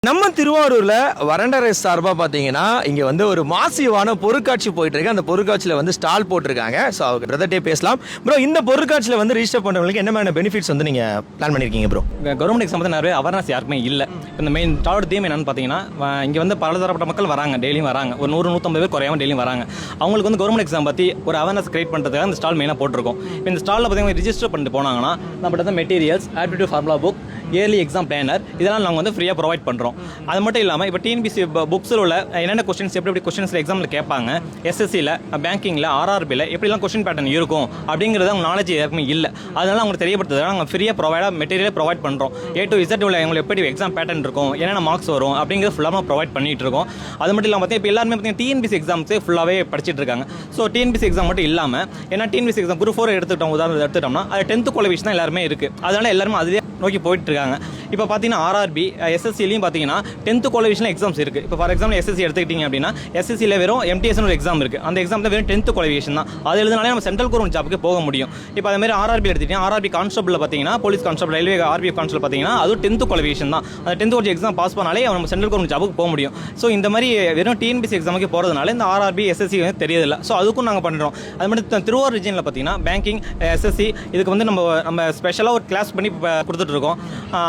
நம்ம திருவாரூர்ல வறண்ட ரேஸ் சார்பா பாத்தீங்கன்னா இங்க வந்து ஒரு மாசிவான பொருட்காட்சி போயிட்டு இருக்கு. அந்த பொருட்காட்சியில வந்து ஸ்டால் போட்டிருக்காங்க. ஸோ அவங்க பிரதர்ட்டே பேசலாம். ப்ரோ, இந்த பொருட்காட்சியில வந்து ரிஜிஸ்டர் பண்றவங்களுக்கு என்ன மாதிரி பெனிஃபிட்ஸ் வந்து நீங்க பிளான் பண்ணிருக்கீங்க ப்ரோ? கவர்மெண்ட் எக்ஸாம் வந்து நிறைய அவேர்னஸ் யாருக்குமே இல்லை. இந்த மெயின் ஸ்டாலோட தீம் என்னன்னு பார்த்தீங்கன்னா, இங்கே வந்து பலதரப்பட்ட மக்கள் வராங்க, டெய்லியும் வராங்க, ஒரு 100-150 பேர் குறையாம டெய்லியும் வராங்க. அவங்களுக்கு வந்து கவர்மெண்ட் எக்ஸாம் பற்றி ஒரு அவேர்னஸ் கிரியேட் பண்ணுறதுக்காக இந்த ஸ்டால் மெயினாக போட்டிருக்கோம். இப்போ இந்த ஸ்டாலில் பார்த்தீங்கன்னா ரிஜிஸ்டர் பண்ணிட்டு போனாங்கன்னா நம்மகிட்ட தான் materials, aptitude formula book, early exam planner இதெல்லாம் நாங்கள் வந்து ஃப்ரீயாக ப்ரொவைட் பண்ணுறோம். அது மட்டும் இல்லாமல் இப்போ டிஎன்பிசி புக்ஸில் உள்ள என்னென்ன கொஸ்டின்ஸ் எப்படி கொஸ்டின்ஸ் எக்ஸாமில் கேட்பாங்க, எஸ்எஸ்சியில், பேங்கிங்கில், ஆர்ஆர்பியில் எப்படிலாம் கொஸ்டின் பேட்டர்ன் இருக்கும் அப்படிங்கிறது அவங்க நாலேஜ் யாருக்குமே இல்லை. அதனால அவங்க தெரியப்படுத்துறதுனால நாங்கள் ஃப்ரீயாக மெட்டீரியல் ப்ரொவைட் பண்ணுறோம். A to Z உள்ள எங்களுக்கு எப்படி எக்ஸாம் பேட்டர்ன் இருக்கும், என்னென்ன மார்க்ஸ் வரும் அப்படிங்கிறது ஃபுல்லாக ப்ரொவைட் பண்ணிட்டு இருக்கோம். அது மட்டும் இல்லாமல் பார்த்தீங்கன்னா இப்போ எல்லாருமே பார்த்தீங்கன்னா டிஎன்பிசி எக்ஸாம்ஸே ஃபுல்லாகவே படிச்சுட்டு இருக்காங்க. ஸோ டிஎன்பிசி எக்ஸாம் மட்டும் இல்லாமல் ஏன்னா டிஎன்பிசி எக்ஸாம் குரூப் 4 எடுத்துட்டோம்னா அது 10th குவாலிஃபிகேஷன் தான் எல்லாருமே இருக்குது. அதனால எல்லாருமே அதுவே நோக்கி போயிட்டு இருக்காங்க. இப்போ பார்த்தீங்கன்னா ஆர்ஆர்பி, எஸ்எஸ்சிலையும் பார்த்தீங்கன்னா 10th குவாலிஃபிகேஷன் எக்ஸாம்ஸ் இருக்குது. இப்போ ஃபார் எக்ஸாம்பிள் எஸ்எஸ்சி எடுத்துக்கிட்டிங்க அப்படின்னா எஸ்எஸ்சியில் வெறும் MTSன்னு ஒரு எக்ஸாம் இருக்குது. அந்த எக்ஸாம் தான் வெறும் 10th குவாலிஃபிகேஷன் தான். அது எழுதினாலே நம்ம சென்ட்ரல் கவர்மெண்ட் ஜாப்புக்கு போக முடியும். இப்போ அதேமாதிரி ஆர்ஆர்பி எடுத்துக்கிட்டிங்கன்னா ஆர்ஆர்பி கான்ஸ்டபிள் பார்த்தீங்கன்னா police constable, railway RP constable பார்த்தீங்கன்னா அது 10th குவாலிஃபிகேஷன் தான். அந்த 10th குவாலிஃபிகேஷன் எக்ஸாம் பாஸ் பண்ணாலே நம்ம சென்ட்ரல் கவர்மெண்ட் ஜாப்புக்கு போக முடியும். ஸோ இந்த மாதிரி வெறும் டிஎன்பிசி எக்ஸாமுக்கு போகிறதுனால இந்த ஆர்ஆர்பி, எஸ்எஸ்சி வந்து தெரியதில்லை. ஸோ அதுக்கும் நாங்கள் பண்ணுறோம். அது மட்டும் திருவாரூர் ரீஜனில் பார்த்தீங்கன்னா பேங்கிங், எஸ்எஸ்சி இதுக்கு வந்து நம்ம ஸ்பெஷலாக ஒரு கிளாஸ் பண்ணி கொடுத்துட்டு இருக்கோம்.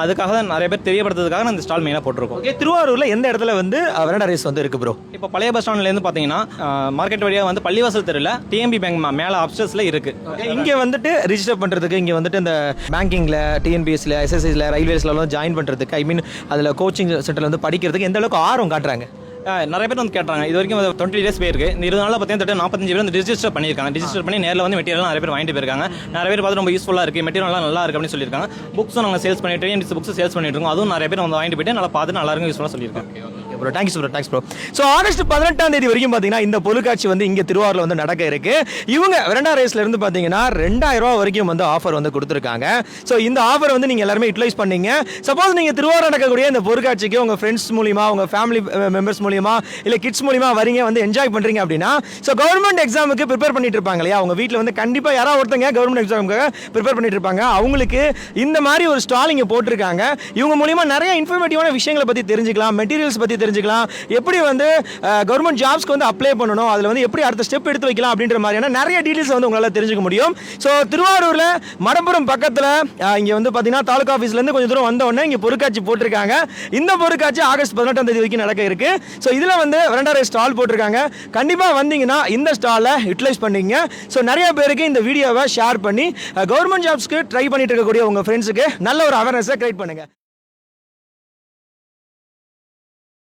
அதுக்காக தான் நிறைய பேர் தெரியப்படுத்துறதுக்காக இந்த ஸ்டால் மெயினாக போட்டிருக்கோம். ஓகே, திருவாரூர்ல எந்த இடத்துல வந்து வறண்ட ரேஸ் வந்து இருக்கு ப்ரோ? இப்போ பழைய பஸ் ஸ்டாண்ட்லேருந்து பார்த்தீங்கன்னா மார்க்கெட் வழியாக வந்து பள்ளிவாசல் தெருவில் டிஎம்பி பேங்க் மேலே அப்ஸ்டர்ஸில் இருக்குது. இங்கே வந்துட்டு ரிஜிஸ்டர் பண்ணுறதுக்கு இங்கே வந்துட்டு இந்த பேங்கிங்கில், டிஎன்பிஎஸ்சில், எஸ்எஸ்சியில், ரயில்வேஸ்லாம் ஜாயின் பண்ணுறதுக்கு, ஐ மீன் அதில் கோச்சிங் சென்டரில் வந்து படிக்கிறதுக்கு எந்த அளவுக்கு ஆர்வம் காட்டுறாங்க? நிறைய பேர் வந்து கேட்டாங்க. இது வரைக்கும் 20 days போயிருக்கு. இந்த 20 நாளில் பார்த்தீங்கன்னா 45 பேர் வந்து ரிஜிஸ்டர் பண்ணியிருக்காங்க. ரிஜிஸ்டர் பண்ணி நேரில் வந்து மெட்டீரியல் நிறைய பேர் வாங்கிட்டு போயிருக்காங்க. நிறைய பேர் பார்த்து ரொம்ப யூஸ்ஃபுல்லாக இருக்குது, மெட்டீரியல் நல்லா இருக்குது அப்படின்னு சொல்லியிருக்காங்க. புக்ஸும் நாங்கள் சேல்ஸ் பண்ணிட்டு டிஎன்பிசி புக்ஸ் சேல்ஸ் பண்ணிட்டு இருக்கோம். அதுவும் நிறைய பேர் வந்து வாங்கிட்டு போயிட்டு நல்லா பார்த்து நல்லா இருக்கும் யூஸ்ஃபுல்லாக சொல்லியிருக்காங்க. Bro, thanks bro. So August 18ஆம் தேதி வரைக்கும் பார்த்தீங்கன்னா இந்த பொருட்காட்சி வந்து இங்கே திருவாரூரில் வந்து நடக்க இருக்கு. இவங்க வறண்ட ரேஸ்ல இருந்து பார்த்தீங்கன்னா 2000 ரூபா வரைக்கும் வந்து ஆஃபர் வந்து கொடுத்துருக்காங்க. ஸோ இந்த ஆஃபர் வந்து நீங்கள் எல்லாருமே யூட்டிலைஸ் பண்ணீங்க. சப்போஸ் நீங்கள் திருவாரூர் நடக்கக்கூடிய இந்த பொருட்காட்சிக்கு உங்கள் ஃப்ரெண்ட்ஸ் மூலியமா, உங்கள் ஃபேமிலி மெம்பர்ஸ் மூலியமா, இல்லை கிட்ஸ் மூலியமா வரீங்க, வந்து என்ஜாய் பண்ணுறீங்க அப்படின்னா, ஸோ கவர்மெண்ட் எக்ஸாமுக்கு ப்ரிப்பேர் பண்ணிட்டு இருப்பாங்க இல்லையா, அவங்க வீட்டில் வந்து கண்டிப்பாக யாராவது ஒருத்தங்க கவர்மெண்ட் எக்ஸாமுக்காக ப்ரிப்பேர் பண்ணிட்டு இருப்பாங்க. அவங்களுக்கு இந்த மாதிரி ஒரு ஸ்டால் இங்கே போட்டிருக்காங்க. இவங்க மூலியமா நிறைய இன்ஃபர்மேட்டிவான விஷயங்களை பற்றி தெரிஞ்சுக்கலாம், மெட்டீரியல்ஸ் பற்றி தெரிஞ்சுக்கலாம், எப்படி வந்து கவர்மெண்ட் ஜாப்ஸ்க்கு வந்து அப்ளை பண்ணணும், அதில் வந்து எப்படி அடுத்த ஸ்டெப் எடுத்து வைக்கலாம் அப்படின்ற மாதிரியான நிறைய டீடைல்ஸ் வந்து உங்களால் தெரிஞ்சுக்க முடியும். ஸோ திருவாரூரில் மடப்புறம் பக்கத்தில் இங்கே வந்து பார்த்தீங்கன்னா தாலுகா ஆஃபீஸ்லேருந்து கொஞ்சம் தூரம் வந்த உடனே இங்கே பொருட்காட்சி போட்டிருக்காங்க. இந்த பொருட்காட்சி ஆகஸ்ட் 18ஆம் தேதி வரைக்கும் நடக்க இருக்கு. ஸோ இதில் வந்து வறண்ட ரேஸ் ஸ்டால் போட்டிருக்காங்க. கண்டிப்பாக வந்தீங்கன்னா இந்த ஸ்டாலை யூட்டிலைஸ் பண்ணிங்க. ஸோ நிறைய பேருக்கு இந்த வீடியோவை ஷேர் பண்ணி கவர்மெண்ட் ஜாப்ஸ்க்கு ட்ரை பண்ணிட்டு இருக்கக்கூடிய உங்கள் ஃப்ரெண்ட்ஸுக்கு நல்ல ஒரு அவேர்னஸை கிரியேட் பண்ணுங்க.